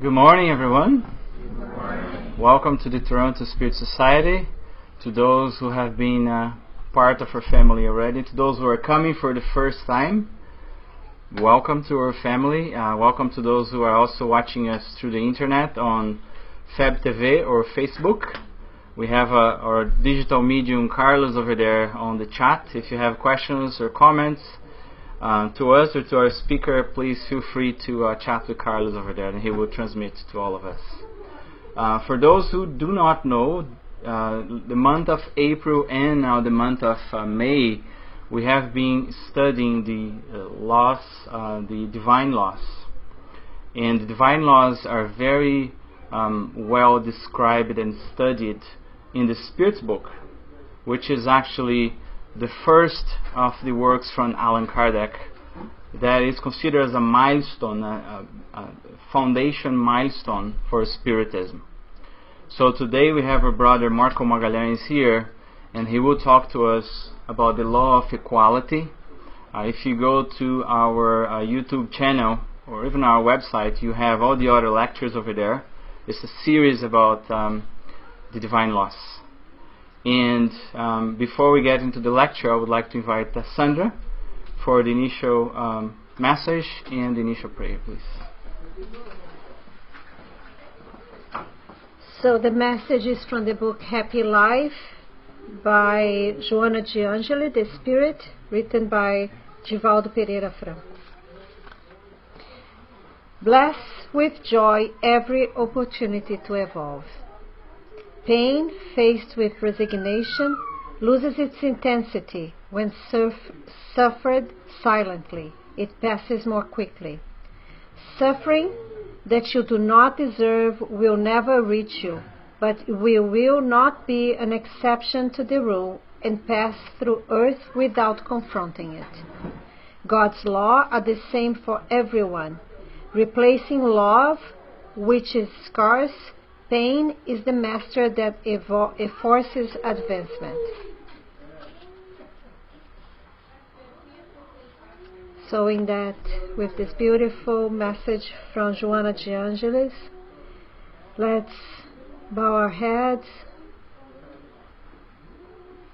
Good morning, everyone. Good morning. Welcome to the Toronto Spirit Society. To those who have been part of our family already, to those who are coming for the first time, welcome to our family. Welcome to those who are also watching us through the internet on Fab TV or Facebook. We have our digital medium Carlos over there on the chat. If you have questions or comments to us or to our speaker, please feel free to chat with Carlos over there, and he will transmit to all of us. For those who do not know, the month of April and now the month of May, we have been studying the divine laws. And the divine laws are very well described and studied in the Spirit's book, which is actually the first of the works from Allan Kardec that is considered as a milestone, a foundation milestone for Spiritism. So today we have our brother Marco Magalhaes here, and he will talk to us about the law of equality. If you go to our YouTube channel or even our website, you have all the other lectures over there. It's a series about the divine laws. And before we get into the lecture, I would like to invite Sandra for the initial message and the initial prayer, please. So the message is from the book Happy Life by Joana de Angeli, The Spirit, written by Divaldo Pereira Franco. Bless with joy every opportunity to evolve. Pain, faced with resignation, loses its intensity when suffered silently. It passes more quickly. Suffering that you do not deserve will never reach you, but will not be an exception to the rule and pass through earth without confronting it. God's laws are the same for everyone. Replacing love, which is scarce, pain is the master that forces advancement. So in that, with this beautiful message from Joana de Angelis, let's bow our heads,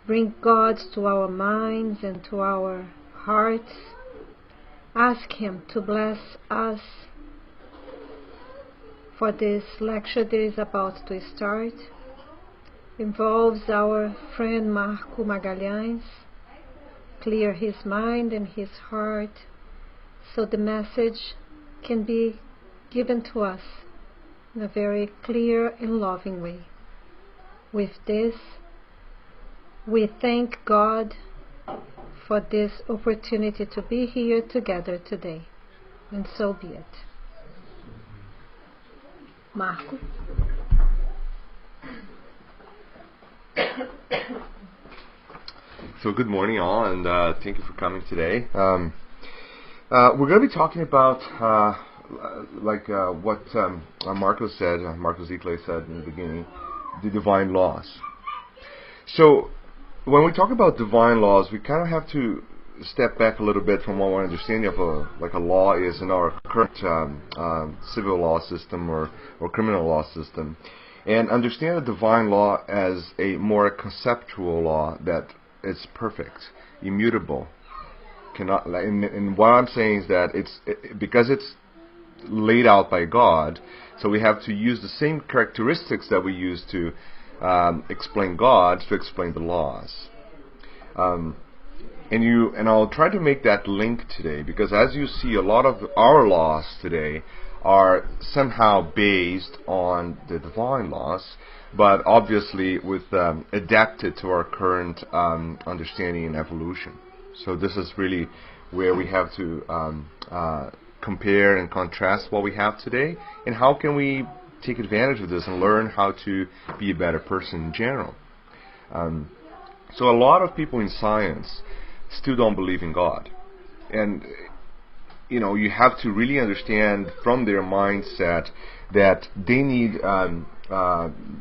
bring God to our minds and to our hearts, ask Him to bless us for this lecture that is about to start. Involves our friend Marco Magalhaes. Clear his mind and his heart so the message can be given to us in a very clear and loving way. With this, we thank God for this opportunity to be here together today, and so be it. Marco. So good morning all, and thank you for coming today. We're going to be talking about what Marco Ziegler said in the beginning, the divine laws. So when we talk about divine laws, we kind of have to step back a little bit from what our understanding of a law is in our current civil law system or criminal law system, and understand the divine law as a more conceptual law that it's perfect, immutable. Cannot. And what I'm saying is that because it's laid out by God, so we have to use the same characteristics that we use to explain God to explain the laws. And I'll try to make that link today, because as you see, a lot of our laws today are somehow based on the divine laws, but obviously adapted to our current understanding and evolution. So this is really where we have to compare and contrast what we have today, and how can we take advantage of this and learn how to be a better person in general. So a lot of people in science still don't believe in God, and you have to really understand from their mindset that they need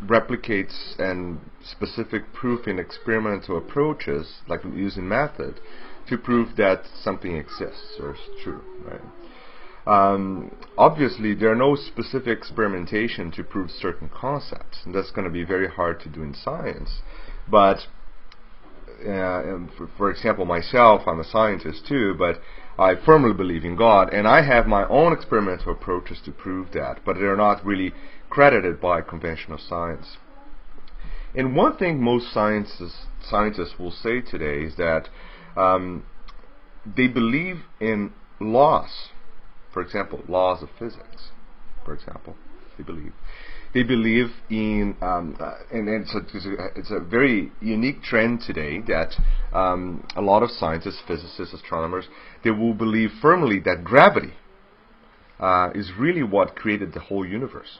replicates and specific proof in experimental approaches, like using method, to prove that something exists or is true, right? obviously there are no specific experimentation to prove certain concepts, and that's going to be very hard to do in science. But for example, myself, I'm a scientist too, but I firmly believe in God, and I have my own experimental approaches to prove that, but they're not really credited by conventional science. And one thing most scientists will say today is that they believe in laws. For example, laws of physics. For example, they believe in, and it's a very unique trend today that a lot of scientists, physicists, astronomers, they will believe firmly that gravity is really what created the whole universe.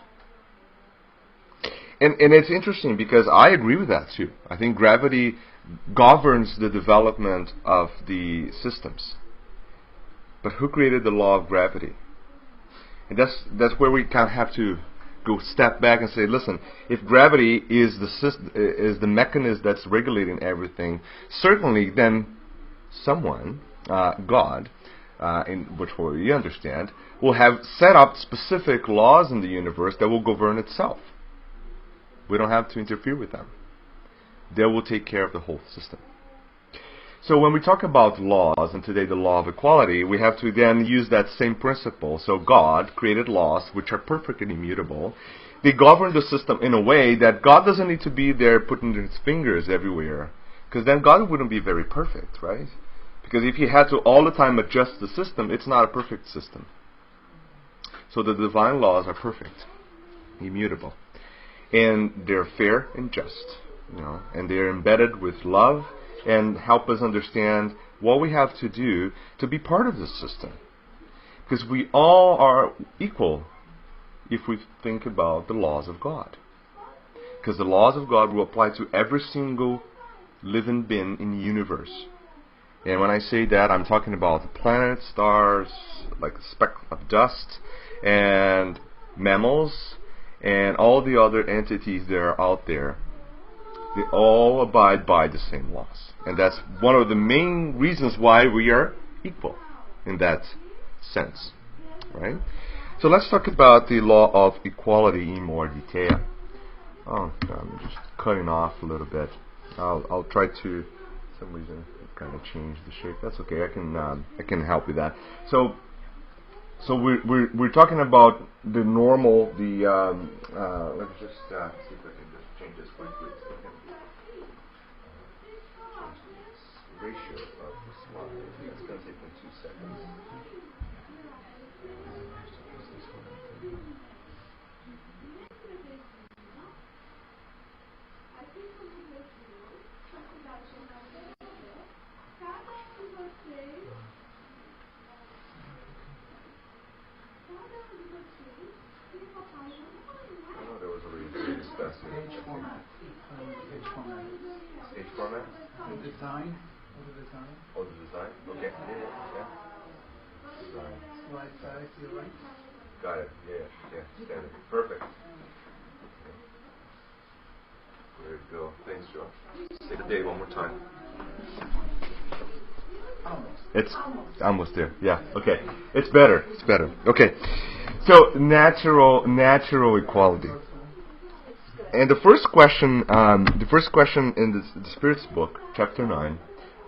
And it's interesting because I agree with that too. I think gravity governs the development of the systems. But who created the law of gravity? And that's where we kind of have to go step back and say, listen, if gravity is the mechanism that's regulating everything, certainly then someone, God, in which we understand, will have set up specific laws in the universe that will govern itself. We don't have to interfere with them. They will take care of the whole system. So when we talk about laws, and today the law of equality, we have to then use that same principle. So God created laws which are perfectly immutable. They govern the system in a way that God doesn't need to be there putting his fingers everywhere, because then God wouldn't be very perfect, right? Because if he had to all the time adjust the system, it's not a perfect system. So the divine laws are perfect, immutable, and they're fair and just, and they're embedded with love and help us understand what we have to do to be part of this system. Because we all are equal if we think about the laws of God. Because the laws of God will apply to every single living being in the universe. And when I say that, I'm talking about the planets, stars, like a speck of dust, and mammals, and all the other entities that are out there. They all abide by the same laws. And that's one of the main reasons why we are equal in that sense. Right? So let's talk about the law of equality in more detail. Oh, I'm just cutting off a little bit. I'll try to, for some reason, kind of change the shape. That's okay. I can help with that. So we're talking about the normal, let me just see if I can just change this quickly. Ratio of the slide. It's going to take me 2 seconds. I know there was a reason to discuss it. Page format. Page format? The design. Design. Oh, the design? Okay. Yeah. Design. Slide size to your right. Got it. Yeah. Standard. Perfect. Okay. There you go. Thanks, Joe. Say the date one more time. Almost. It's almost there. Yeah. Okay. It's better. Okay. So natural equality. And the first question in the Spiritist book, chapter 9,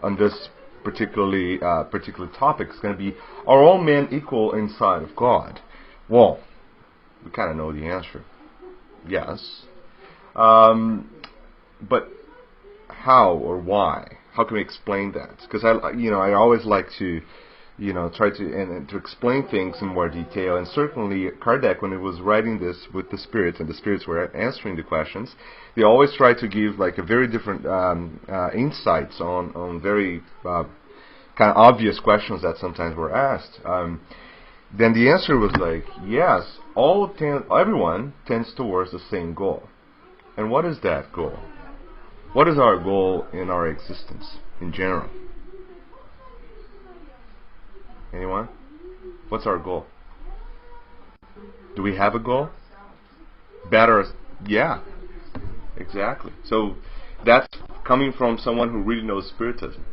on this particular topic is going to be, are all men equal inside of God? Well, we kind of know the answer. Yes. But how or why? How can we explain that? Because I always like to try to explain things in more detail. And certainly Kardec, when he was writing this with the spirits, and the spirits were answering the questions, they always try to give like a very different insights on very kind of obvious questions that sometimes were asked. Then the answer was like, yes, everyone tends towards the same goal. And what is that goal? What is our goal in our existence in general? Anyone? What's our goal? Do we have a goal? Better? Yeah. Exactly. So that's coming from someone who really knows Spiritism.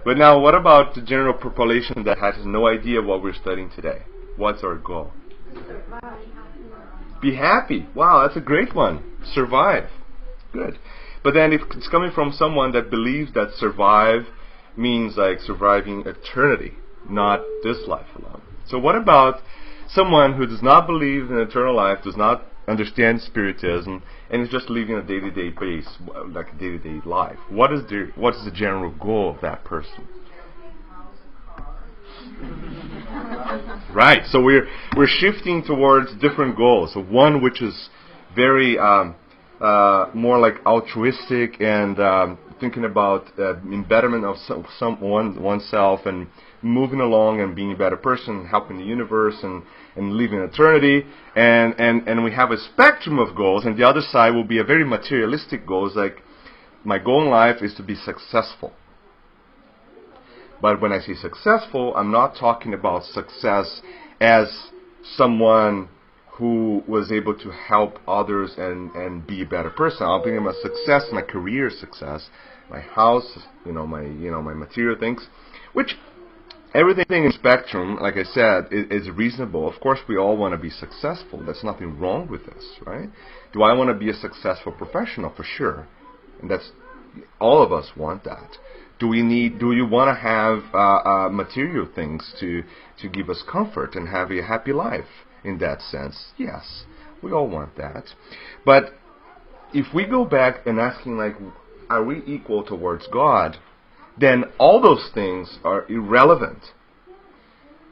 But now, what about the general population that has no idea what we're studying today? What's our goal? Be happy. Wow, that's a great one. Survive. Good. But then if it's coming from someone that believes that survive means like surviving eternity, not this life alone. So what about someone who does not believe in eternal life, does not understand Spiritism, and is just living a day-to-day base, like a day-to-day life? What is the general goal of that person? Right. So we're shifting towards different goals. So one which is very more like altruistic and thinking about embetterment of oneself and moving along and being a better person, helping the universe and living eternity. And we have a spectrum of goals, and the other side will be a very materialistic goals, like my goal in life is to be successful. But when I say successful, I'm not talking about success as someone who was able to help others and be a better person. I'm thinking about success, my career success, my house, my material things, which everything in spectrum, like I said, is reasonable. Of course, we all want to be successful. There's nothing wrong with this, right? Do I want to be a successful professional? For sure. And that's, all of us want that. Do you want to have material things to give us comfort and have a happy life in that sense? Yes, we all want that. But if we go back and asking, like, are we equal towards God, then all those things are irrelevant.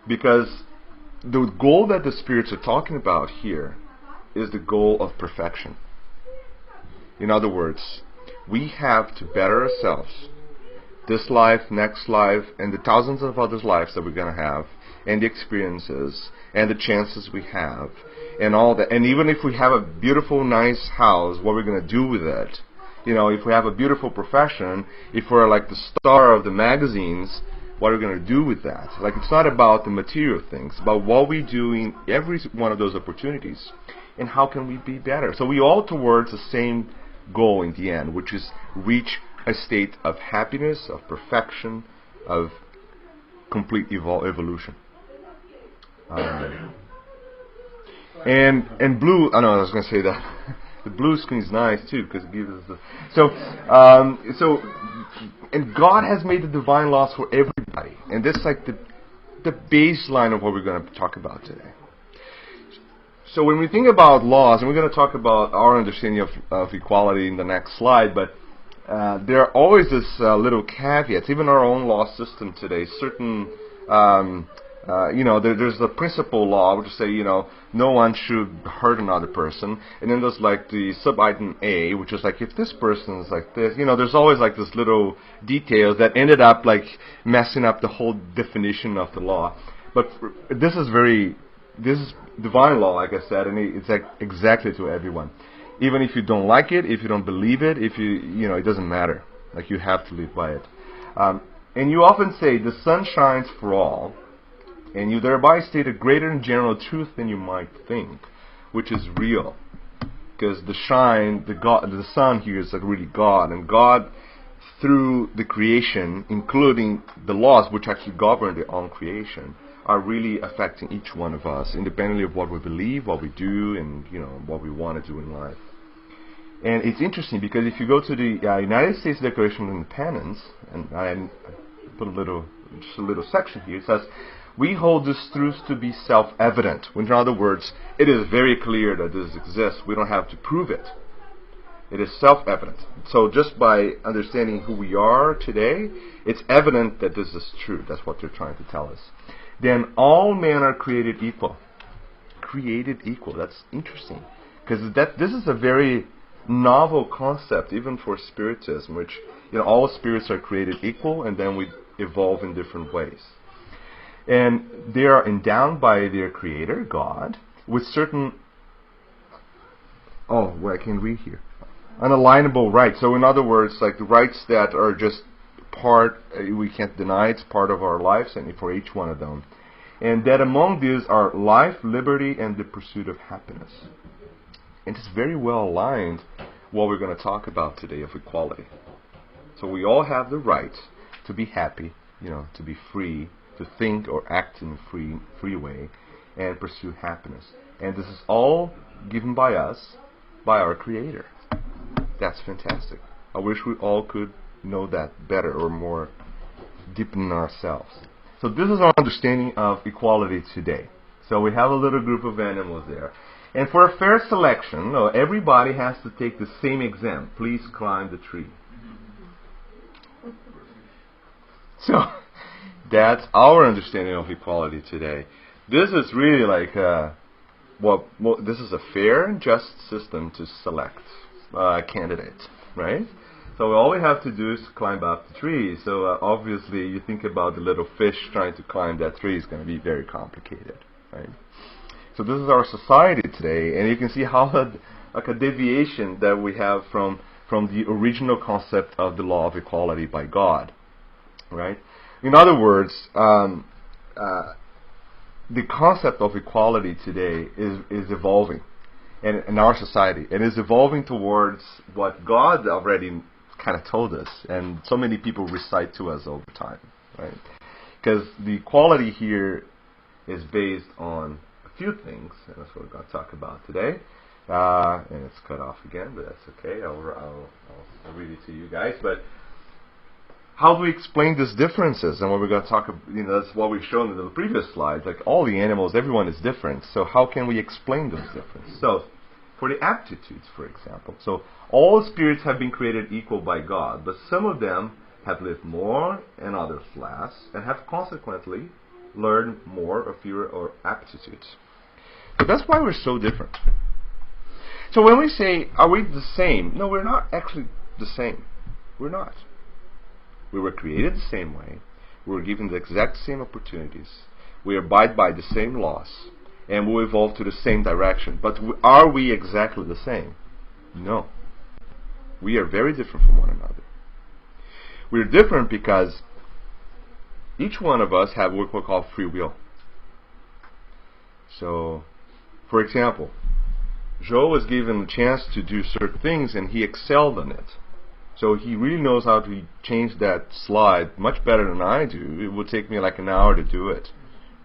Because the goal that the spirits are talking about here is the goal of perfection. In other words, we have to better ourselves. This life, next life, and the thousands of other lives that we're going to have, and the experiences, and the chances we have, and all that. And even if we have a beautiful, nice house, what we're going to do with it. If we have a beautiful profession, if we're like the star of the magazines, what are we going to do with that? Like, it's not about the material things, it's about what we do in every one of those opportunities, and how can we be better. So we all towards the same goal in the end, which is reach a state of happiness, of perfection, of complete evolution. And blue. I know I was going to say that. The blue screen is nice too because it gives us the. And God has made the divine laws for everybody, and this is like the baseline of what we're going to talk about today. So when we think about laws, and we're going to talk about our understanding of equality in the next slide, but there are always this little caveats. Even our own law system today, certain, there's the principal law, which is say, no one should hurt another person. And then there's like the sub-item A, which is like if this person is like this, there's always like this little details that ended up like messing up the whole definition of the law. But this is divine law, like I said, and it's like exactly to everyone. Even if you don't like it, if you don't believe it, if it doesn't matter. Like, you have to live by it. And you often say, the sun shines for all, and you thereby state a greater and general truth than you might think, which is real. Because the sun here is like really God, and God, through the creation, including the laws which actually govern their own creation, are really affecting each one of us, independently of what we believe, what we do, and what we want to do in life. And it's interesting because if you go to the United States Declaration of Independence, and I put just a little section here, it says, "We hold this truth to be self-evident." In other words, it is very clear that this exists. We don't have to prove it. It is self-evident. So just by understanding who we are today, it's evident that this is true. That's what they're trying to tell us. Then all men are created equal. Created equal. That's interesting. Because this is a very novel concept, even for Spiritism, which, all spirits are created equal, and then we evolve in different ways. And they are endowed by their Creator, God, with certain... I can read here. Unalienable rights. So in other words, like the rights that are just we can't deny, it's part of our lives, and for each one of them. And that among these are life, liberty, and the pursuit of happiness. And it's very well aligned what we're going to talk about today of equality. So we all have the right to be happy, to be free, to think or act in a free way, and pursue happiness. And this is all given by us, by our Creator. That's fantastic. I wish we all could know that better or more deep in ourselves. So this is our understanding of equality today. So we have a little group of animals there. And for a fair selection, everybody has to take the same exam. Please climb the tree. So that's our understanding of equality today. This is really like this is a fair and just system to select candidates, right? So all we have to do is climb up the tree. So obviously, you think about the little fish trying to climb that tree is going to be very complicated, right? So this is our society today, and you can see how like a deviation that we have from the original concept of the law of equality by God, right? In other words, the concept of equality today is evolving in our society, and is evolving towards what God already kind of told us, and so many people recite to us over time, right? Because the equality here is based on a few things, and that's what we're going to talk about today. And it's cut off again, but that's okay. I'll read it to you guys. But how do we explain these differences? And what we're going to talk about, that's what we've shown in the previous slides. Like all the animals, everyone is different. So how can we explain those differences? So for the aptitudes, for example. So all spirits have been created equal by God, but some of them have lived more and others less, and have consequently learned more or fewer aptitudes. So that's why we're so different. So when we say, are we the same? No, we're not actually the same. We're not. We were created the same way. We were given the exact same opportunities. We abide by the same laws. And we evolve to the same direction. But are we exactly the same? No. We are very different from one another. We're different because each one of us have what we call free will. So, for example, Joe was given the chance to do certain things and he excelled in it. So he really knows how to change that slide much better than I do. It would take me like an hour to do it,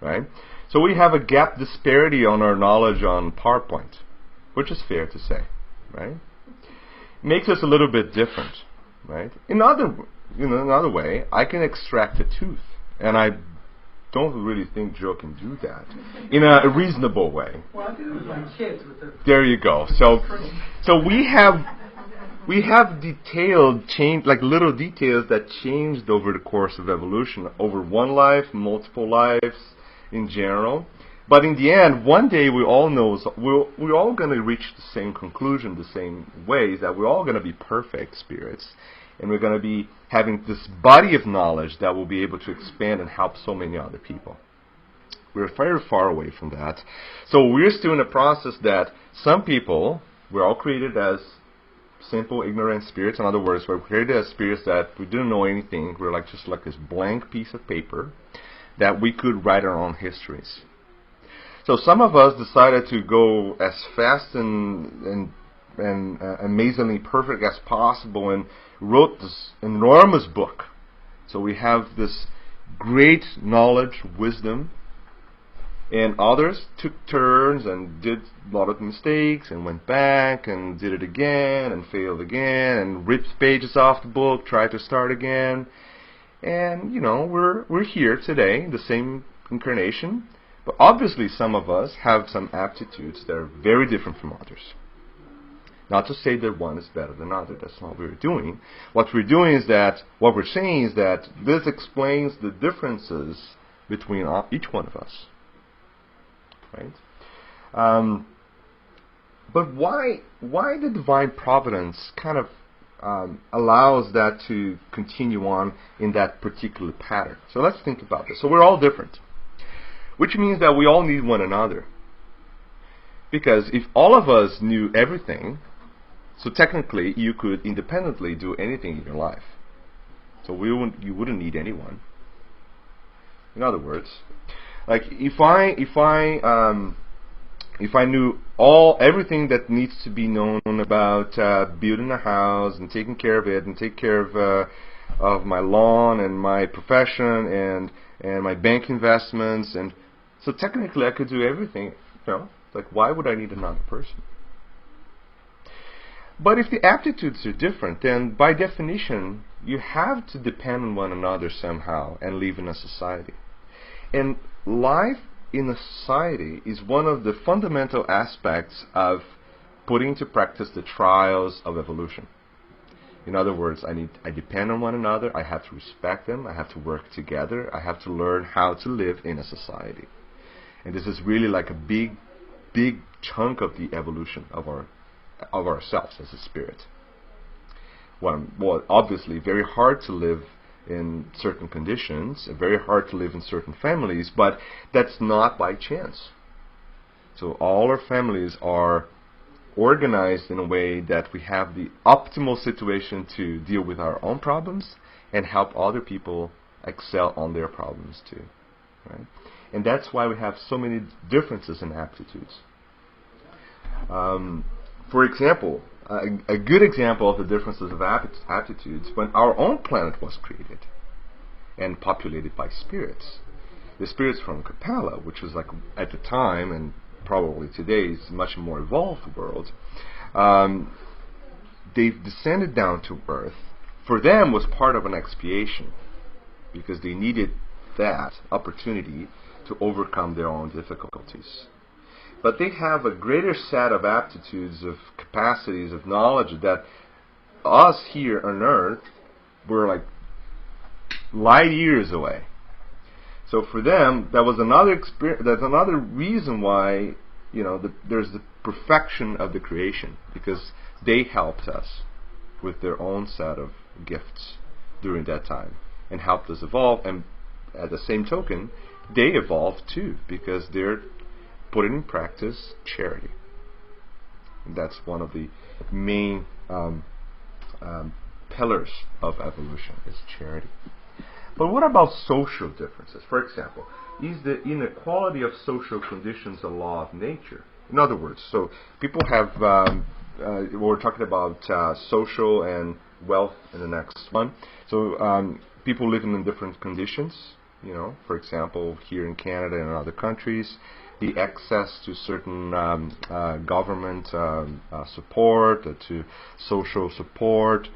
right? So we have a gap disparity on our knowledge on PowerPoint, which is fair to say, right? Makes us a little bit different, right? Another way, I can extract a tooth, and I don't really think Joe can do that in a reasonable way. Well, I do it with my kids. There you go. So we have detailed change, like little details that changed over the course of evolution, over one life, multiple lives in general. But in the end, one day we all know we're all going to reach the same conclusion, the same ways, that we're all going to be perfect spirits. And we're going to be having this body of knowledge that will be able to expand and help so many other people. We're very far away from that. So we're still in a process that some people, we're all created as simple, ignorant spirits. In other words, we're created as spirits that we didn't know anything. We're just like this blank piece of paper that we could write our own histories. So some of us decided to go as fast and amazingly perfect as possible and wrote this enormous book. So we have this great knowledge, wisdom, and others took turns and did a lot of mistakes and went back and did it again and failed again and ripped pages off the book, tried to start again. And, we're here today in the same incarnation. But obviously some of us have some aptitudes that are very different from others. Not to say that one is better than another. That's not what we're doing. What we're saying is that this explains the differences between each one of us. Right? But why the divine providence kind of allows that to continue on in that particular pattern? So let's think about this. So we're all different, which means that we all need one another. Because if all of us knew everything, so technically you could independently do anything in your life. So you wouldn't need anyone. In other words, like if I knew everything that needs to be known about building a house and taking care of it and take care of my lawn and my profession and my bank investments and So technically I could do everything, like why would I need another person? But if the aptitudes are different, then by definition, you have to depend on one another somehow and live in a society. And life in a society is one of the fundamental aspects of putting into practice the trials of evolution. In other words, I depend on one another, I have to respect them, I have to work together, I have to learn how to live in a society. And this is really like a big chunk of the evolution of ourselves as a spirit. Well, obviously, very hard to live in certain conditions, very hard to live in certain families, but that's not by chance. So all our families are organized in a way that we have the optimal situation to deal with our own problems and help other people excel on their problems too. Right? And that's why we have so many differences in aptitudes. For example, a good example of the differences of aptitudes, when our own planet was created and populated by spirits. The spirits from Capella, which was like at the time and probably today is a much more evolved world, they've descended down to Earth. For them was part of an expiation because they needed that opportunity to overcome their own difficulties. But they have a greater set of aptitudes, of capacities, of knowledge that us here on Earth were like light years away. So for them, that was another that's another reason why there's the perfection of the creation, because they helped us with their own set of gifts during that time and helped us evolve. And at the same token, they evolved too because they're putting in practice charity. And that's one of the main pillars of evolution, is charity. But what about social differences? For example, is the inequality of social conditions a law of nature? In other words, so people have, we're talking about social and wealth in the next one. So people living in different conditions, for example, here in Canada and in other countries, the access to certain government support, to social support,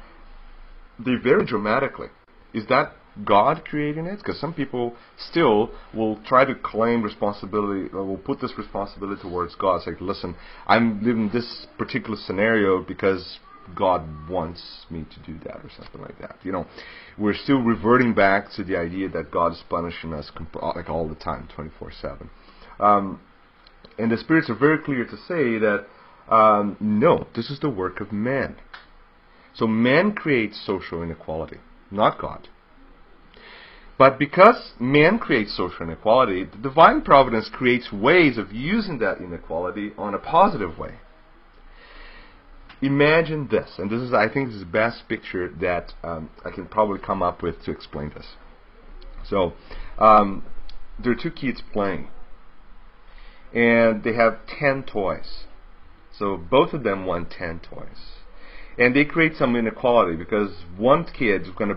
they vary dramatically. Is that God creating it? Because some people still will try to claim responsibility, or will put this responsibility towards God. It's like, listen, I'm living this particular scenario because God wants me to do that, or something like that. We're still reverting back to the idea that God is punishing us like all the time, 24/7. And the spirits are very clear to say that no, this is the work of man. So man creates social inequality, not God. But because man creates social inequality, the divine providence creates ways of using that inequality on a positive way. Imagine this, and I think this is the best picture that I can probably come up with to explain this. So, there are two kids playing, and they have 10 toys. So both of them want 10 toys. And they create some inequality because one kid is going to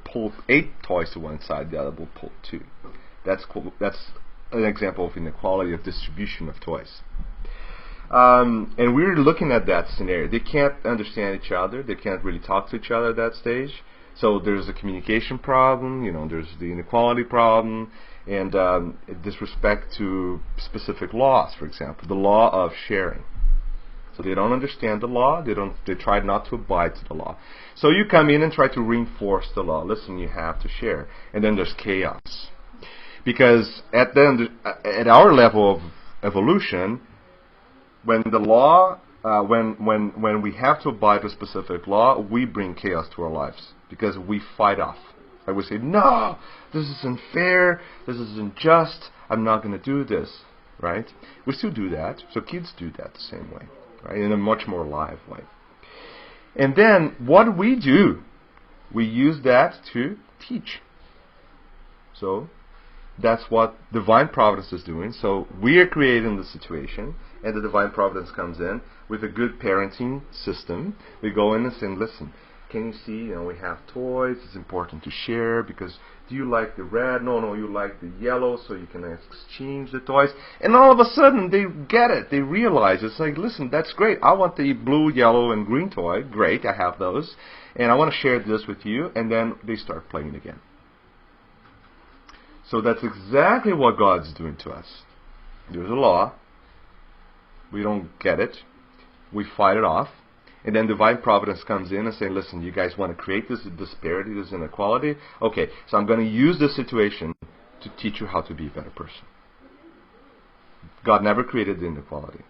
pull 8 toys to one side, the other will pull 2. That's cool. That's an example of inequality of distribution of toys. And we're looking at that scenario. They can't understand each other. They can't really talk to each other at that stage. So there's a communication problem. There's the inequality problem, and disrespect to specific laws. For example, the law of sharing. So they don't understand the law. They try not to abide to the law. So you come in and try to reinforce the law. Listen, you have to share, and then there's chaos. Because at our level of evolution, when the law, when we have to abide to a specific law, we bring chaos to our lives because we fight off. I would say, no, this is unfair. This is unjust. I'm not going to do this. Right? We still do that. So kids do that the same way. Right, in a much more live way. And then what we do, we use that to teach. So that's what divine providence is doing. So we are creating the situation, and the divine providence comes in with a good parenting system. We go in and say, listen, can you see, we have toys, it's important to share because Do you like the red? No, you like the yellow, so you can exchange the toys. And all of a sudden, they get it. They realize, it's like, listen, that's great. I want the blue, yellow, and green toy. Great, I have those. And I want to share this with you. And then they start playing again. So that's exactly what God's doing to us. There's a law. We don't get it. We fight it off. And then divine providence comes in and say, listen, you guys want to create this disparity, this inequality? Okay, so I'm going to use this situation to teach you how to be a better person. God never created the inequality.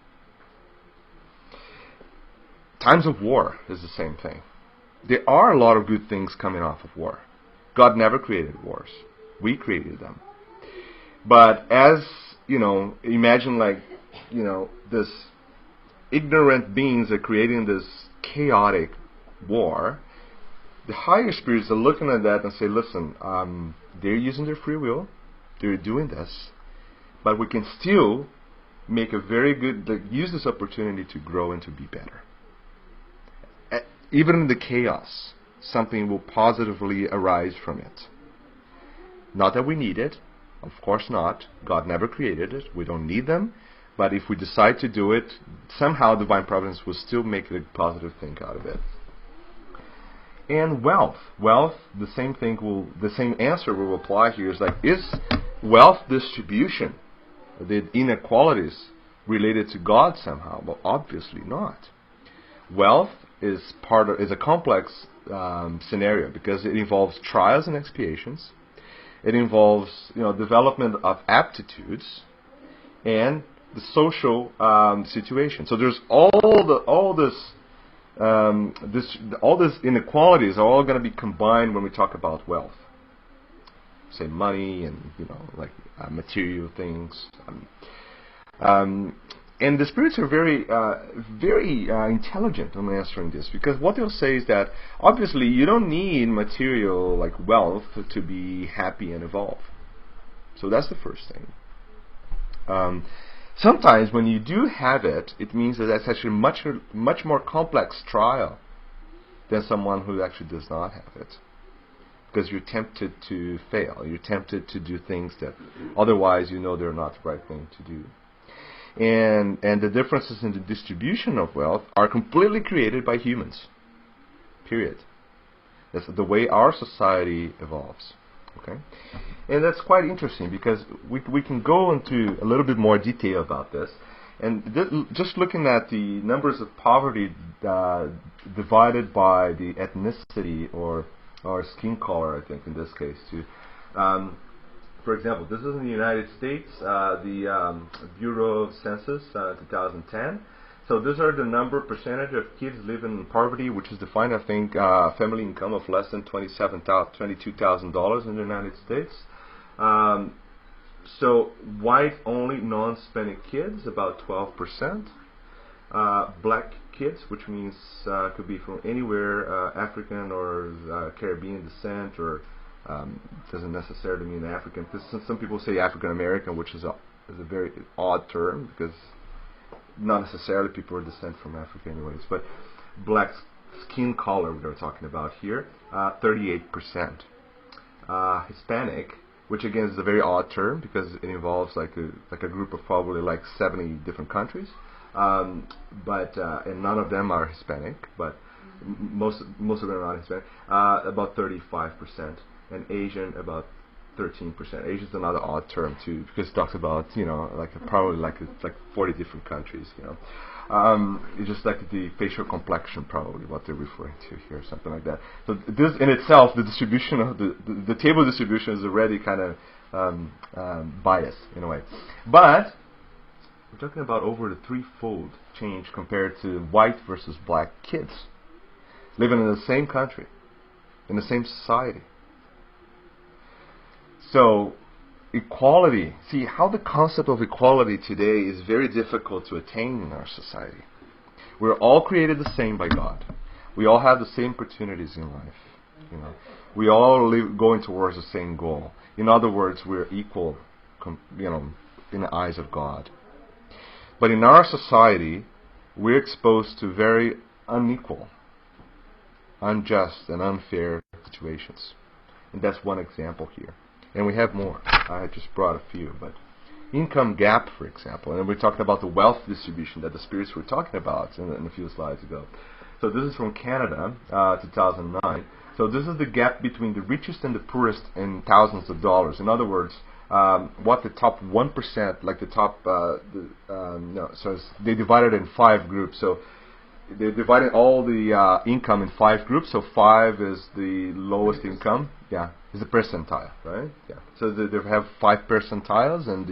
Times of war is the same thing. There are a lot of good things coming off of war. God never created wars. We created them. But as, imagine this ignorant beings are creating this chaotic war. The higher spirits are looking at that and say, listen, they're using their free will, they're doing this, but we can still make a very good, use this opportunity to grow and to be better. Even in the chaos, something will positively arise from it. Not that we need it, of course not. God never created it, we don't need them. But if we decide to do it, somehow divine providence will still make a positive thing out of it. And wealth. Wealth, the same answer will apply here. Is wealth distribution, the inequalities, related to God somehow? Well, obviously not. Wealth is a complex scenario because it involves trials and expiations. It involves development of aptitudes and the social situation. So there's all these inequalities are all going to be combined when we talk about wealth. Say money and material things. And the spirits are very intelligent on answering this, because what they'll say is that obviously you don't need material like wealth to be happy and evolve. So that's the first thing. Sometimes when you do have it, it means that that's actually much more complex trial than someone who actually does not have it. Because you're tempted to fail. You're tempted to do things that otherwise they're not the right thing to do. And the differences in the distribution of wealth are completely created by humans. Period. That's the way our society evolves. Okay, and that's quite interesting because we can go into a little bit more detail about this. And just looking at the numbers of poverty divided by the ethnicity or skin color, I think in this case too. For example, this is in the United States, the Bureau of Census 2010. So these are the percentage of kids living in poverty, which is defined, I think, family income of less than $22,000 in the United States. So white-only non-Hispanic kids, about 12%. Black kids, which means could be from anywhere, African or Caribbean descent, or doesn't necessarily mean African. Because some people say African American, which is a very odd term, because not necessarily people are descent from Africa anyways, but black skin color we're talking about here, 38%. Hispanic, which again is a very odd term because it involves like a group of probably like 70 different countries, but and none of them are Hispanic, but most of them are not Hispanic. About 35%, and Asian about 13%. Asia is another odd term too, because it talks about probably like 40 different countries. It's just like the facial complexion, probably what they're referring to here, something like that. So this in itself, the distribution of the table distribution is already kind of biased in a way. But we're talking about over the threefold change compared to white versus black kids living in the same country, in the same society. So, equality. See how the concept of equality today is very difficult to attain in our society. We're all created the same by God. We all have the same opportunities in life. We all live going towards the same goal. In other words, we're equal, in the eyes of God. But in our society, we're exposed to very unequal, unjust, and unfair situations. And that's one example here. And we have more. I just brought a few, but income gap, for example, and we're talking about the wealth distribution that the spirits were talking about in a few slides ago. So this is from Canada, 2009. So this is the gap between the richest and the poorest in thousands of dollars. In other words, what the top 1%, like the top, they divided it in 5 groups. So they divided all the income in 5 groups. So 5 is the lowest income. Yeah, is the percentile, right? Yeah. So they have 5 percentiles, and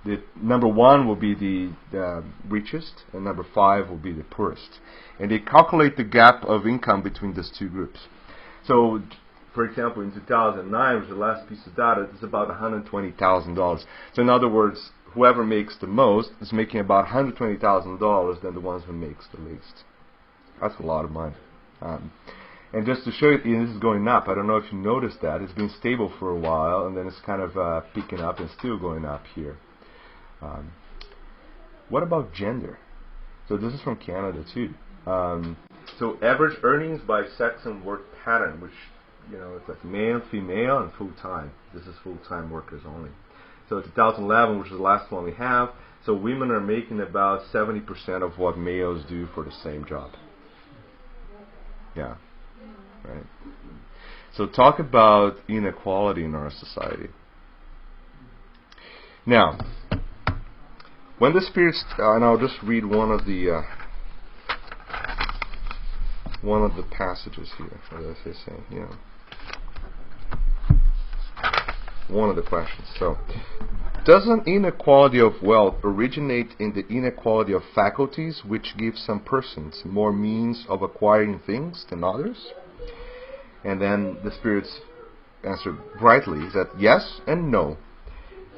the number 1 will be the richest, and number 5 will be the poorest. And they calculate the gap of income between these 2 groups. So, for example, in 2009, which is the last piece of data, it's about $120,000. So in other words, whoever makes the most is making about $120,000 than the ones who makes the least. That's a lot of money. And just to show you, this is going up. I don't know if you noticed that. It's been stable for a while, and then it's kind of picking up and still going up here. What about gender? So this is from Canada too. So average earnings by sex and work pattern, which, it's like male, female, and full-time. This is full-time workers only. So 2011, which is the last one we have, so women are making about 70% of what males do for the same job. Yeah. Right. So talk about inequality in our society. Now, when the spirits, and I'll just read one of the passages here. What did I say? One of the questions. So, doesn't inequality of wealth originate in the inequality of faculties, which gives some persons more means of acquiring things than others? And then the spirits answered brightly that yes and no.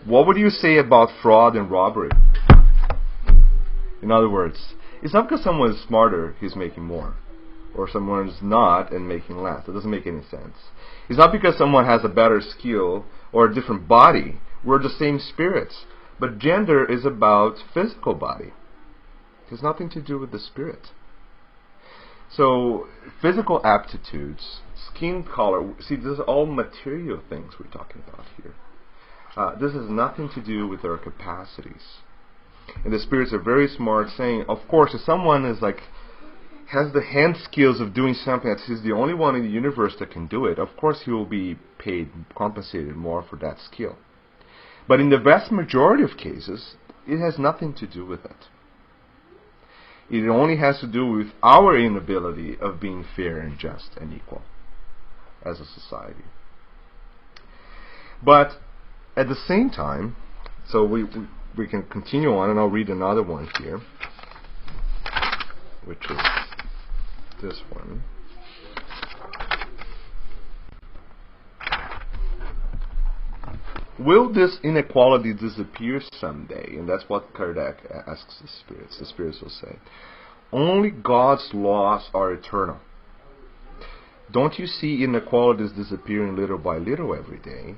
What would you say about fraud and robbery? In other words, it's not because someone is smarter he's making more, or someone is not and making less. It doesn't make any sense. It's not because someone has a better skill or a different body. We're the same spirits. But gender is about physical body. It has nothing to do with the spirit. So, physical aptitudes, skin color, see, these are all material things we're talking about here. This has nothing to do with our capacities. And the spirits are very smart, saying, of course, if someone is has the hand skills of doing something that he's the only one in the universe that can do it, of course he will be paid, compensated more for that skill. But in the vast majority of cases, it has nothing to do with it. It only has to do with our inability of being fair and just and equal as a society. But at the same time, so we can continue on, and I'll read another one here, which is this one. Will this inequality disappear someday? And that's what Kardec asks the spirits. The spirits will say, only God's laws are eternal. Don't you see inequalities disappearing little by little every day?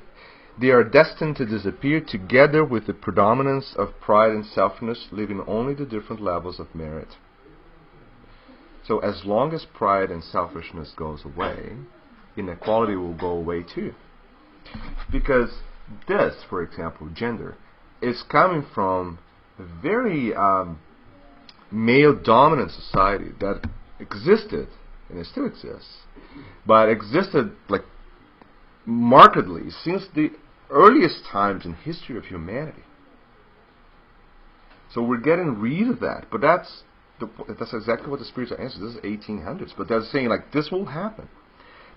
They are destined to disappear together with the predominance of pride and selfishness, leaving only the different levels of merit. So as long as pride and selfishness goes away, inequality will go away too. Because this, for example, gender, is coming from a very male-dominant society that existed, and it still exists, but existed like markedly since the earliest times in history of humanity. So we're getting rid of that, but that's exactly what the spirits are answering. This is 1800s, but they're saying this will happen.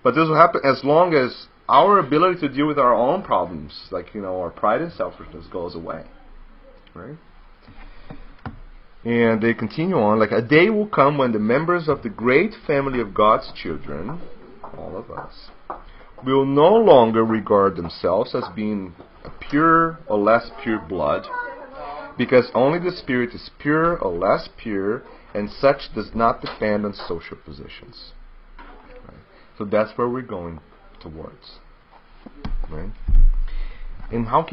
But this will happen as long as our ability to deal with our own problems, our pride and selfishness, goes away. Right? And they continue on, a day will come when the members of the great family of God's children, all of us, will no longer regard themselves as being a pure or less pure blood, because only the spirit is pure or less pure, and such does not depend on social positions. Right? So that's where we're going towards. Right? And how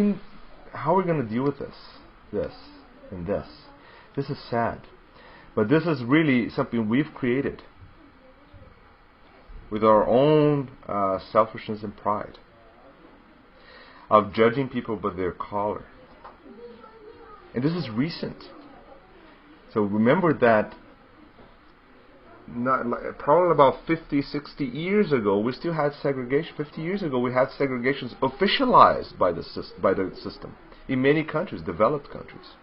are we going to deal with this, and this? This is sad. But this is really something we've created with our own selfishness and pride. of judging people by their color. And this is recent. So remember that probably about 50, 60 years ago, we still had segregation. 50 years ago, we had segregations officialized by the system in many countries, developed countries.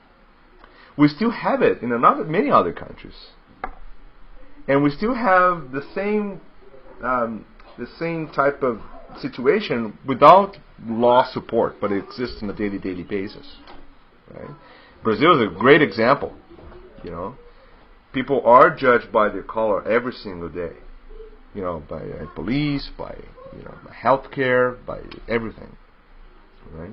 We still have it in many other countries. And we still have the same type of situation without law support, but it exists on a daily basis. Right? Brazil is a great example. You know, people are judged by their color every single day. You know, by police, by healthcare, by everything. Right?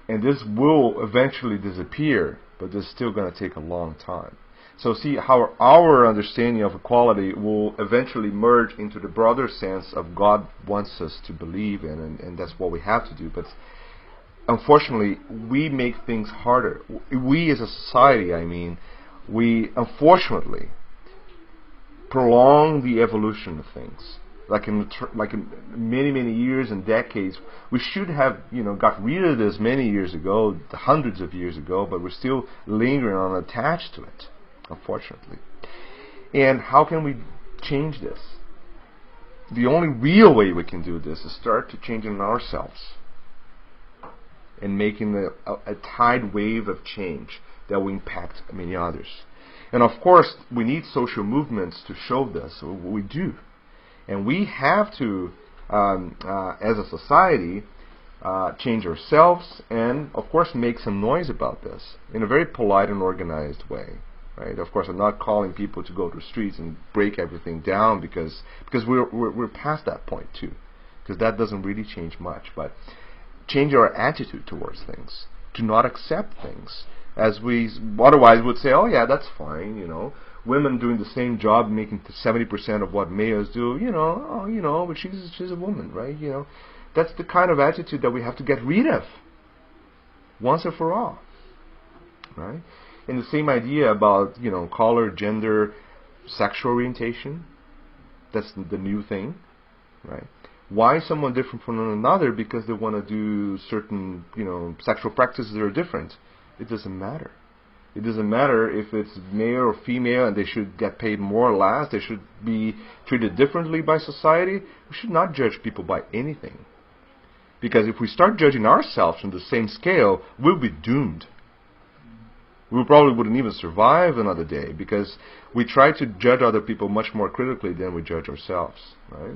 And this will eventually disappear, but it's still going to take a long time. So see how our understanding of equality will eventually merge into the broader sense of God wants us to believe in, and that's what we have to do. But unfortunately, we make things harder. We as a society, we unfortunately prolong the evolution of things. Like in many years and decades, we should have got rid of this many years ago, hundreds of years ago, but we're still lingering on, attached to it, unfortunately. And how can we change this? The only real way we can do this is start to changing ourselves and making a tide wave of change that will impact many others. And of course, we need social movements to show this. So we do. And we have to, as a society, change ourselves and, of course, make some noise about this in a very polite and organized way. Right? Of course, I'm not calling people to go to the streets and break everything down because we're past that point too. Because that doesn't really change much. But change our attitude towards things, to not accept things as we otherwise would say, oh yeah, that's fine, women doing the same job, making 70% of what males do, but she's a woman, right? That's the kind of attitude that we have to get rid of once and for all, right? And the same idea about color, gender, sexual orientation. That's the new thing, right? Why is someone different from another? Because they want to do certain sexual practices that are different. It doesn't matter. It doesn't matter if it's male or female and they should get paid more or less. They should be treated differently by society. We should not judge people by anything. Because if we start judging ourselves on the same scale, we'll be doomed. We probably wouldn't even survive another day because we try to judge other people much more critically than we judge ourselves, right?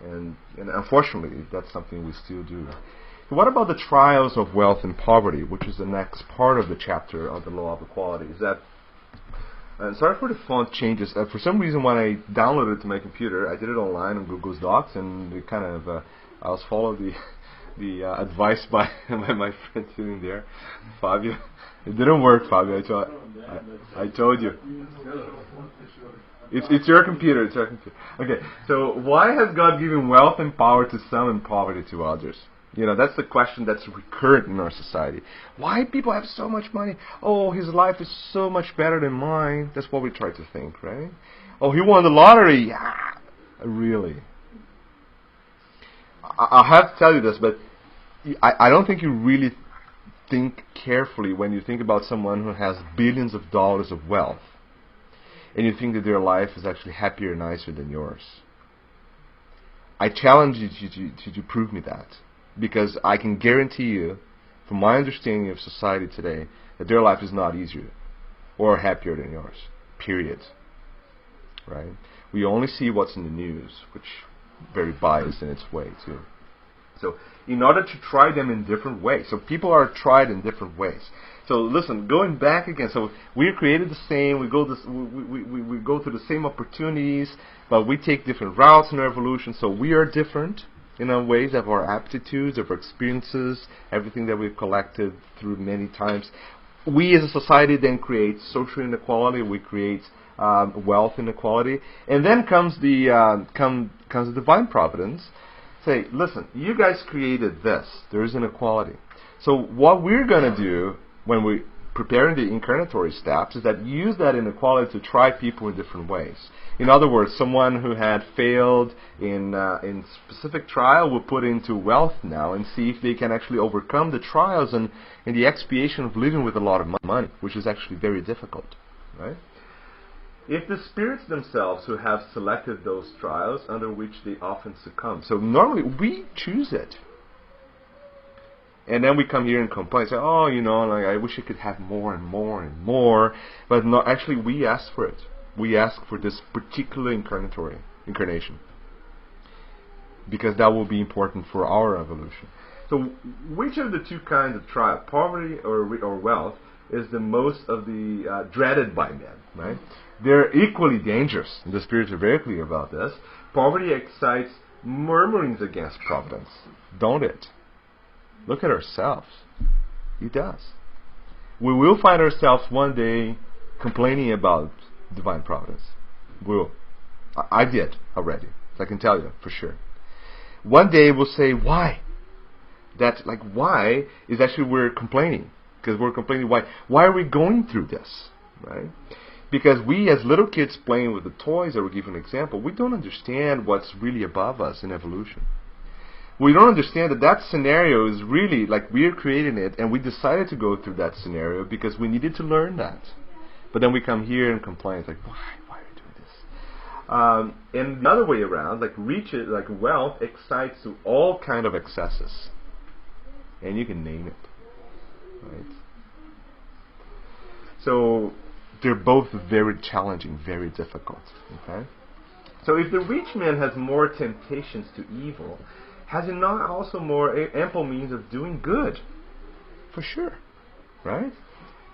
And unfortunately, that's something we still do. What about the trials of wealth and poverty, which is the next part of the chapter of the law of equality? Is that, sorry for the font changes. For some reason, when I downloaded it to my computer, I did it online on Google Docs, and it kind of I was following the advice by my friend sitting there, Fabio. It didn't work, Fabio. I told you. It's your computer. It's your computer. Okay. So why has God given wealth and power to some and poverty to others? That's the question that's recurrent in our society. Why people have so much money? Oh, his life is so much better than mine. That's what we try to think, right? Oh, he won the lottery. Yeah, really. I'll have to tell you this, but I don't think you really think carefully when you think about someone who has billions of dollars of wealth and you think that their life is actually happier and nicer than yours. I challenge you to prove me that. Because I can guarantee you, from my understanding of society today, that their life is not easier or happier than yours. Period. Right? We only see what's in the news, which is very biased in its way too. So, in order to try them in different ways. So people are tried in different ways. So listen, going back again. So we are created the same. We go through the same opportunities, but we take different routes in our evolution. So we are different in our ways of our aptitudes, of our experiences, everything that we've collected through many times. We as a society then create social inequality. We create wealth inequality, and then comes the divine providence. Say, listen, you guys created this. There is inequality. So what we're going to do when we preparing the incarnatory steps is that you use that inequality to try people in different ways. In other words, someone who had failed in specific trial will put into wealth now and see if they can actually overcome the trials and the expiation of living with a lot of money, which is actually very difficult, right? If the spirits themselves who have selected those trials under which they often succumb, so normally we choose it. And then we come here and complain, say, oh, like I wish I could have more and more and more. But no, actually we ask for it. We ask for this particular incarnation. Because that will be important for our evolution. So which of the two kinds of trial, poverty or wealth, is the most of the dreaded by men, right? They're equally dangerous. The spirits are very clear about this. Poverty excites murmurings against providence, don't it? Look at ourselves. It does. We will find ourselves one day complaining about divine providence. Will. I did already. So I can tell you for sure. One day we'll say, why? Why is actually we're complaining. Because we're complaining, why? Why are we going through this? Right? Because we as little kids playing with the toys, I will give you an example, we don't understand what's really above us in evolution. We don't understand that scenario is really like we're creating it, and we decided to go through that scenario because we needed to learn that. But then we come here and complain, it's like, why are you doing this? And the other way around, wealth excites to all kind of excesses, and you can name it, right? So they're both very challenging, very difficult. Okay. So if the rich man has more temptations to evil, has he not also more ample means of doing good? For sure. Right?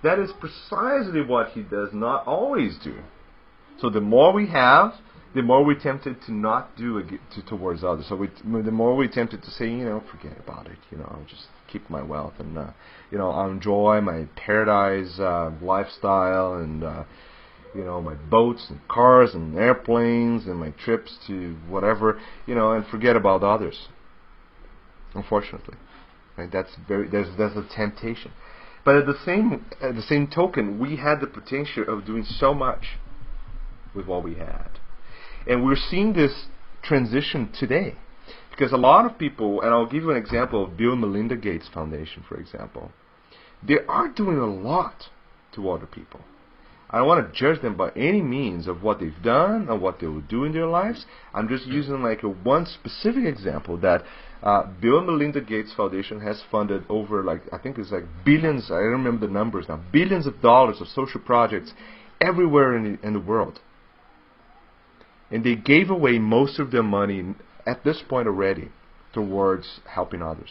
That is precisely what he does not always do. So the more we have, the more we're tempted to not do towards others. So the more we're tempted to say, forget about it. I'll just keep my wealth and, I'll enjoy my paradise lifestyle and, my boats and cars and airplanes and my trips to whatever, and forget about others. Unfortunately, right? That's a temptation. But at the same token, we had the potential of doing so much with what we had, and we're seeing this transition today because a lot of people, and I'll give you an example of Bill and Melinda Gates Foundation, for example. They are doing a lot to other people. I don't want to judge them by any means of what they've done or what they will do in their lives. I'm just using one specific example that Bill and Melinda Gates Foundation has funded over I think it's billions, I don't remember the numbers now, billions of dollars of social projects everywhere in the world. And they gave away most of their money at this point already towards helping others.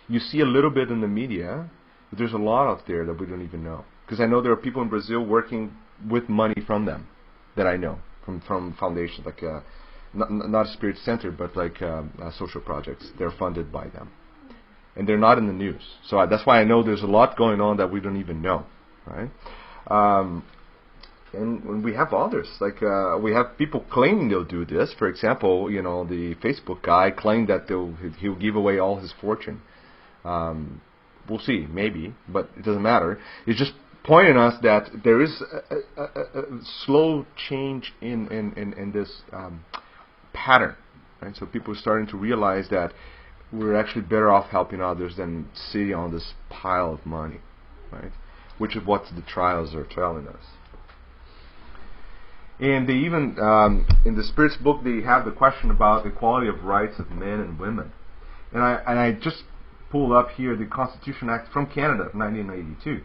You see a little bit in the media, but there's a lot out there that we don't even know. Because I know there are people in Brazil working with money from them that I know, from foundations, not a spirit center, but social projects. They're funded by them. And they're not in the news. So that's why I know there's a lot going on that we don't even know. Right? And we have others. We have people claiming they'll do this. For example, the Facebook guy claimed that he'll give away all his fortune. We'll see, maybe, but it doesn't matter. It's just pointing us that there is a slow change in this pattern, right? So people are starting to realize that we're actually better off helping others than sitting on this pile of money, right? Which is what the trials are telling us. And they even, in the Spirit's book, they have the question about equality of rights of men and women. And I just pulled up here the Constitution Act from Canada of 1982.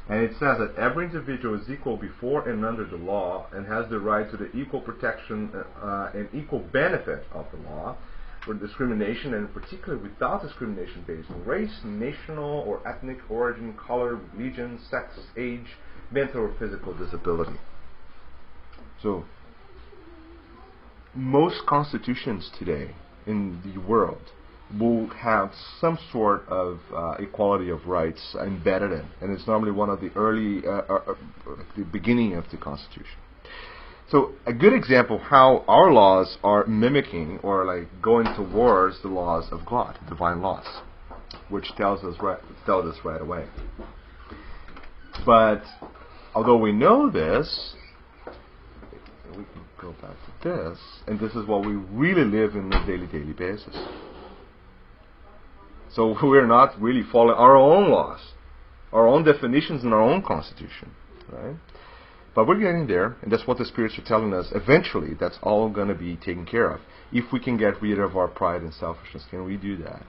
And it says that every individual is equal before and under the law and has the right to the equal protection and equal benefit of the law for discrimination, and particularly without discrimination based on race, national or ethnic origin, color, religion, sex, age, mental or physical disability. So, most constitutions today in the world will have some sort of equality of rights embedded in, and it's normally one of the early, the beginning of the Constitution. So a good example of how our laws are mimicking or going towards the laws of God, divine laws, which tells us right away. But although we know this, we can go back to this, and this is what we really live in on a daily basis. So we're not really following our own laws, our own definitions in our own constitution, right? But we're getting there, and that's what the spirits are telling us. Eventually, that's all going to be taken care of. If we can get rid of our pride and selfishness, can we do that?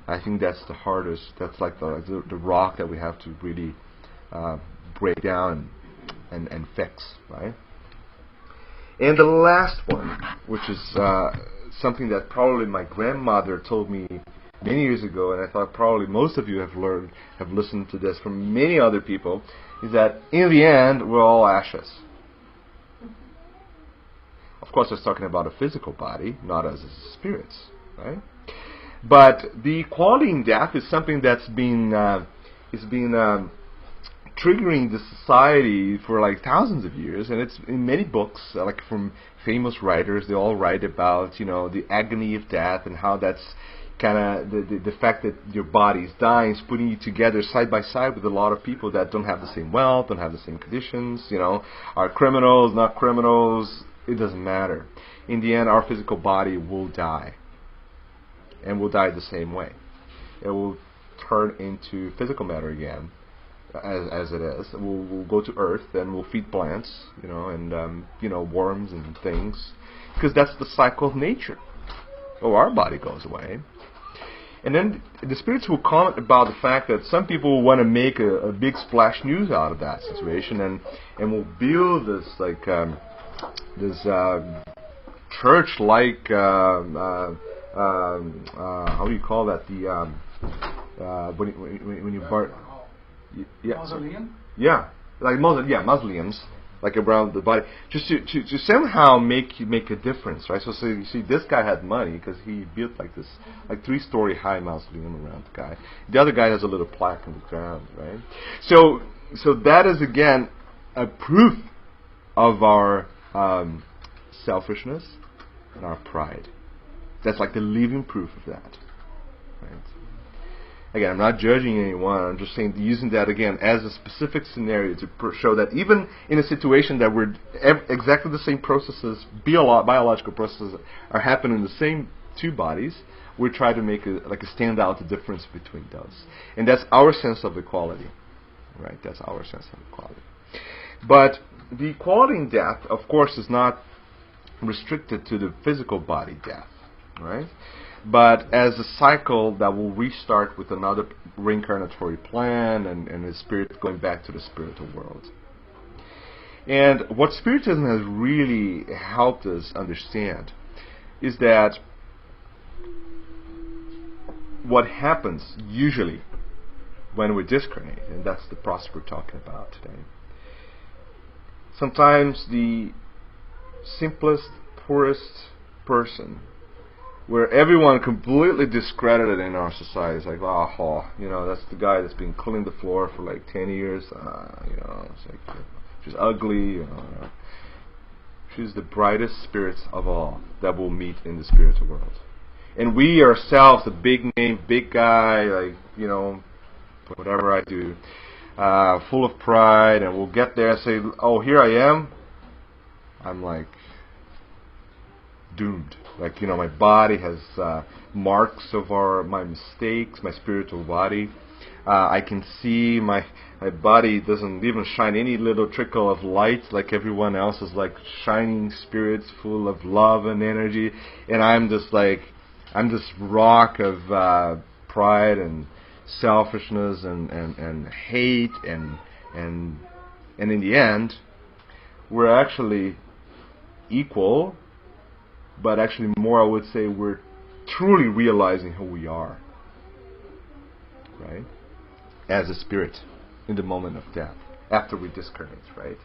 I think that's the hardest. That's like the rock that we have to really break down and fix, right? And the last one, which is something that probably my grandmother told me many years ago, and I thought probably most of you have listened to this from many other people, is that in the end, we're all ashes. Of course, it's talking about a physical body, not as spirits, right? But the equality in death is something that's been triggering the society for like thousands of years, and it's in many books, like from famous writers. They all write about the agony of death and how that's kind of the fact that your body is dying is putting you together side by side with a lot of people that don't have the same wealth, don't have the same conditions, are criminals, not criminals. It doesn't matter. In the end, our physical body will die, and will die the same way. It will turn into physical matter again, as it is. We'll go to earth, and we'll feed plants, and worms and things, because that's the cycle of nature. Oh, our body goes away. And then the spirits will comment about the fact that some people want to make a big splash news out of that situation, and will build this church-like how do you call that? When you burn, Mausoleum? yeah, like mausoleums, like around the body, just to somehow make a difference, right? So you see, this guy had money because he built like this, like 3-story high mausoleum around the guy. The other guy has a little plaque on the ground, right? So that is again a proof of our selfishness and our pride. That's like the living proof of that, right? Again, I'm not judging anyone. I'm just saying, using that again as a specific scenario to show that even in a situation that we're exactly the same processes, biological processes are happening in the same two bodies, we try to make a stand out the difference between those, and that's our sense of equality, right? That's our sense of equality. But the equality in death, of course, is not restricted to the physical body death, right? But as a cycle that will restart with another reincarnatory plan and the spirit going back to the spiritual world. And what Spiritism has really helped us understand is that what happens usually when we discarnate, and that's the process we're talking about today, sometimes the simplest, poorest person, where everyone completely discredited in our society, is like, that's the guy that's been cleaning the floor for like 10 years, it's like, she's ugly, she's the brightest spirits of all that we'll meet in the spiritual world. And we ourselves, the big name, big guy, like, whatever I do, full of pride, and we'll get there and say, oh, here I am. I'm like doomed. Like, my body has marks of my mistakes, my spiritual body. I can see my body doesn't even shine any little trickle of light like everyone else is, like shining spirits full of love and energy. And I'm this rock of pride and selfishness and hate and in the end, we're actually equal. But actually more, I would say, we're truly realizing who we are, right? As a spirit in the moment of death, after we discarnate, right?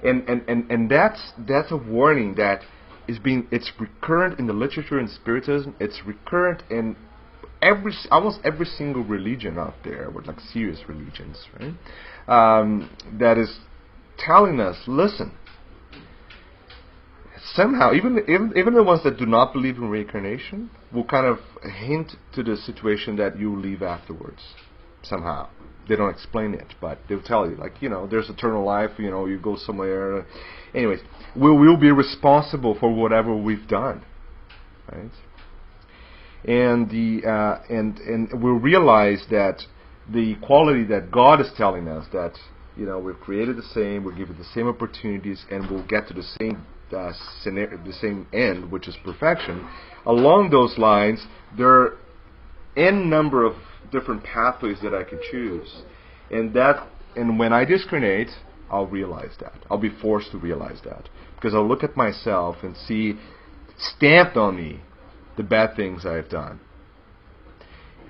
And that's a warning that it's recurrent in the literature in Spiritism. It's recurrent in almost every single religion out there, with like serious religions, right? That is telling us, listen. Somehow, even the ones that do not believe in reincarnation will kind of hint to the situation that you leave afterwards. somehow. They don't explain it, but they'll tell you, like, there's eternal life, you go somewhere. Anyways, we will be responsible for whatever we've done, right? And we'll realize that the quality that God is telling us, that we're created the same, we're given the same opportunities, and we'll get to the same scenario, the same end, which is perfection. Along those lines, there are n number of different pathways that I can choose, and when I discriminate, I'll realize that. I'll be forced to realize that, because I'll look at myself and see stamped on me the bad things I have done,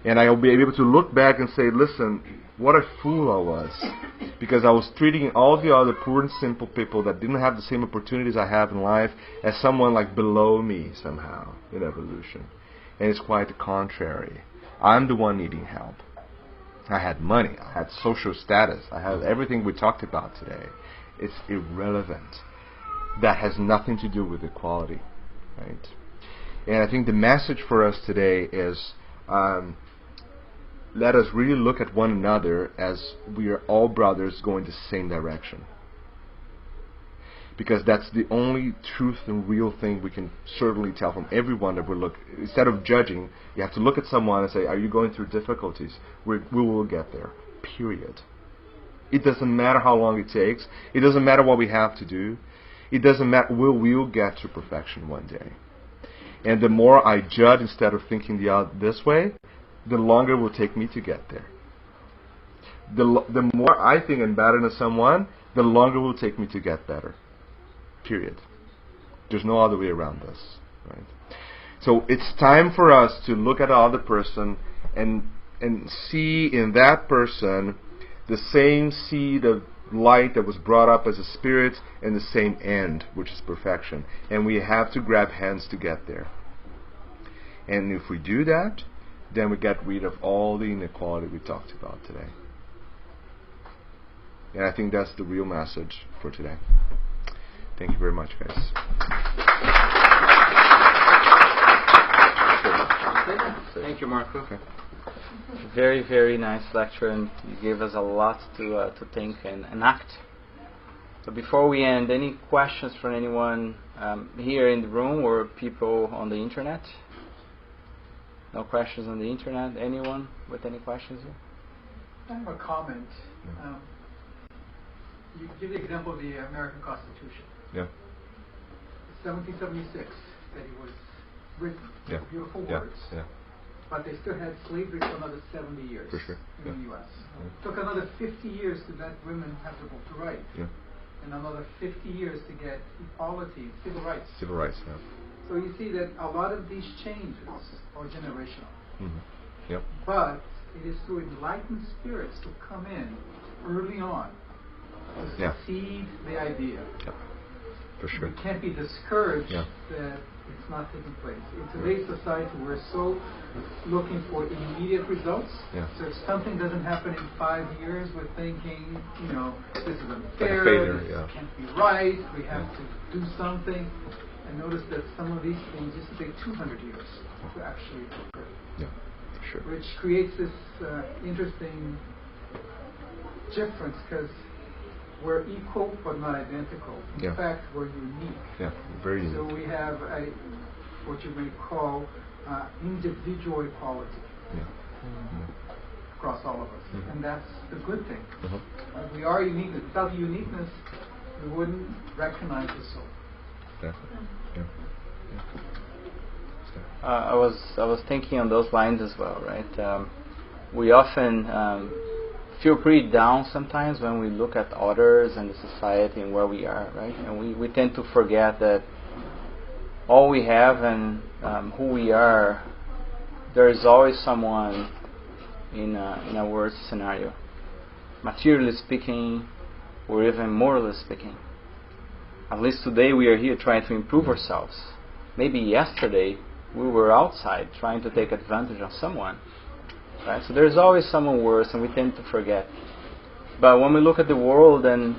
and I'll be able to look back and say, listen, what a fool I was, because I was treating all the other poor and simple people that didn't have the same opportunities I have in life as someone like below me somehow in evolution. And it's quite the contrary. I'm the one needing help. I had money, I had social status, I had everything we talked about today. It's irrelevant. That has nothing to do with equality, right? And I think the message for us today is, let us really look at one another as we are all brothers going the same direction. Because that's the only truth and real thing we can certainly tell from everyone that we look. Instead of judging, you have to look at someone and say, are you going through difficulties? We will get there. Period. It doesn't matter how long it takes. It doesn't matter what we have to do. It doesn't matter. We will get to perfection one day. And the more I judge instead of thinking this way, the longer it will take me to get there. The more I think I'm better than someone, the longer it will take me to get better. Period. There's no other way around this, right? So it's time for us to look at the other person and see in that person the same seed of light that was brought up as a spirit and the same end, which is perfection. And we have to grab hands to get there. And if we do that, then we get rid of all the inequality we talked about today. And I think that's the real message for today. Thank you very much, guys. Thank you, Marco. Okay. Very, very nice lecture, and you gave us a lot to think and act. So before we end, any questions from anyone here in the room or people on the internet? No questions on the internet? Anyone with any questions here? I have a comment. You give the example of the American Constitution. Yeah. 1776, that it was written, beautiful words, but they still had slavery for another 70 years for sure. in the U.S. It took another 50 years to let women have the vote to write, and another 50 years to get equality, civil rights. Civil rights, yeah. So you see that a lot of these changes are generational. Mm-hmm. Yep. But it is through enlightened spirits who come in early on to seed the idea. Yep. For sure. We can't be discouraged that it's not taking place. In today's society, we're so looking for immediate results. Yeah. So if something doesn't happen in 5 years, we're thinking, this is unfair, this can't be right, we have to do something. And notice that some of these things used to take 200 years to actually occur. Yeah, for sure. Which creates this interesting difference, because we're equal but not identical. In fact, we're unique. Yeah, very unique. So we have what you may call individual equality across all of us. And that's the good thing. We are unique. Without the uniqueness, we wouldn't recognize the soul. Definitely. I was thinking on those lines as well, right? We often feel pretty down sometimes when we look at others and the society and where we are, right? And we tend to forget that all we have and who we are, there is always someone in a worse scenario, materially speaking, or even morally speaking. At least today we are here trying to improve ourselves. Maybe yesterday we were outside trying to take advantage of someone. Right? So there's always someone worse, and we tend to forget. But when we look at the world and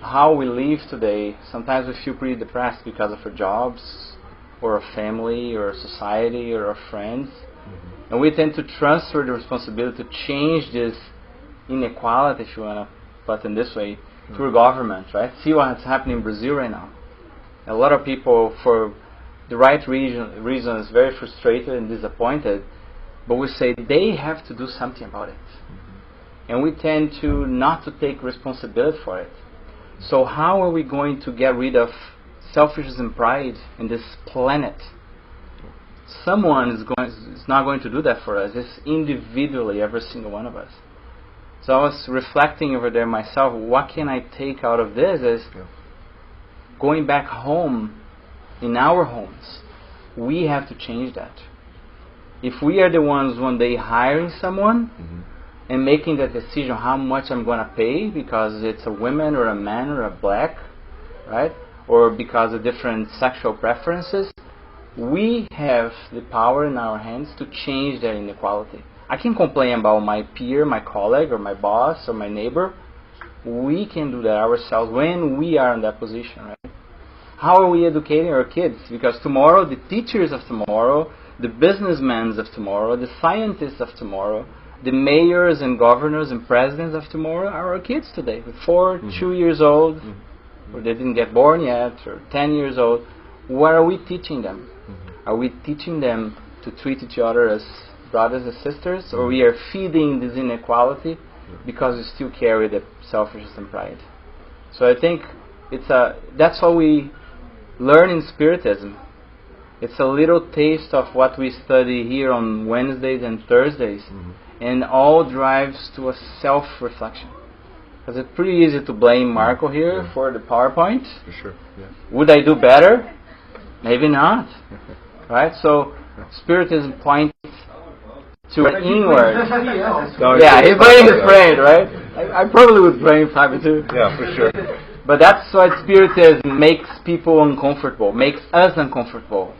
how we live today, sometimes we feel pretty depressed because of our jobs, or our family, or our society, or our friends. And we tend to transfer the responsibility to change this inequality, if you want to put it this way, through government, right? See what's happening in Brazil right now. A lot of people, for the right reasons, very frustrated and disappointed, but we say they have to do something about it. And we tend to not to take responsibility for it. So how are we going to get rid of selfishness and pride in this planet? Someone is not going to do that for us. It's individually, every single one of us. So I was reflecting over there myself, what can I take out of this is going back home, in our homes, we have to change that. If we are the ones one day hiring someone and making that decision how much I'm going to pay because it's a woman or a man or a black, right? Or because of different sexual preferences, we have the power in our hands to change that inequality. I can complain about my peer, my colleague, or my boss, or my neighbor. We can do that ourselves when we are in that position, right? How are we educating our kids? Because tomorrow, the teachers of tomorrow, the businessmen of tomorrow, the scientists of tomorrow, the mayors and governors and presidents of tomorrow are our kids today. 4, 2 years old, or they didn't get born yet, or 10 years old. What are we teaching them? Are we teaching them to treat each other as brothers and sisters, or we are feeding this inequality because we still carry the selfishness and pride? So I think that's what we learn in Spiritism. It's a little taste of what we study here on Wednesdays and Thursdays, and all drives to a self-reflection. Because it's pretty easy to blame Marco here for the PowerPoint. For sure. Yeah. Would I do better? Maybe not. Right? So Spiritism points to an inward. He's blaming his friend, right? I probably would blame Fabio too. Yeah, for sure. But that's why Spiritism makes people uncomfortable, makes us uncomfortable.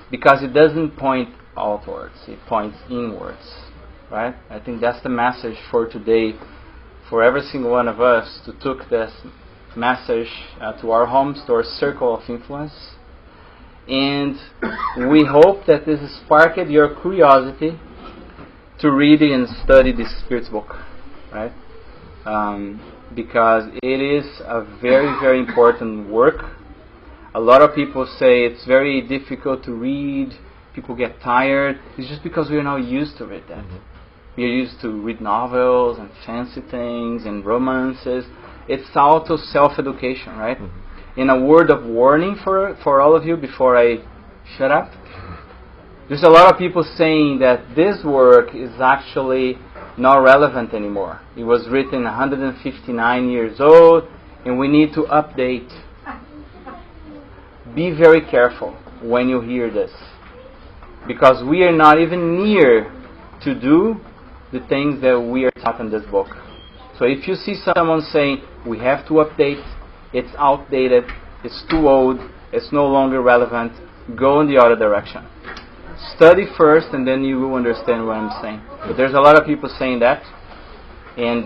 Because it doesn't point outwards, it points inwards. Right? I think that's the message for today, for every single one of us to take this message to our homes, to our circle of influence. And we hope that this has sparked your curiosity to read and study this Spirit's book, right? Because it is a very, very important work. A lot of people say it's very difficult to read, people get tired. It's just because we are not used to read that. We are used to read novels and fancy things and romances. It's also self-education, right? And a word of warning for all of you before I shut up. There's a lot of people saying that this work is actually not relevant anymore. It was written 159 years old and we need to update. Be very careful when you hear this. Because we are not even near to do the things that we are taught in this book. So if you see someone saying, we have to update, it's outdated, it's too old, it's no longer relevant, go in the other direction. Study first and then you will understand what I'm saying. But there's a lot of people saying that. And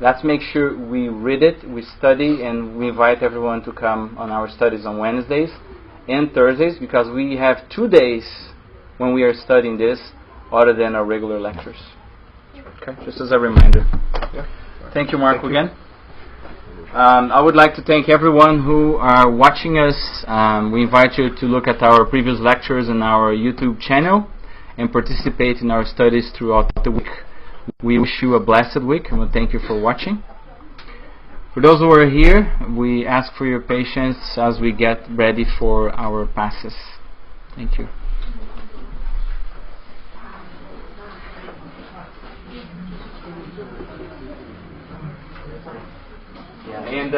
let's make sure we read it, we study, and we invite everyone to come on our studies on Wednesdays and Thursdays, because we have 2 days when we are studying this other than our regular lectures. Okay, just as a reminder. Thank you, Marco, again. I would like to thank everyone who are watching us. We invite you to look at our previous lectures on our YouTube channel and participate in our studies throughout the week. We wish you a blessed week, and we thank you for watching. For those who are here, we ask for your patience as we get ready for our passes. Thank you. And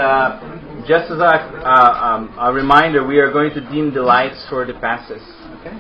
just as a reminder, we are going to dim the lights for the passes. Okay?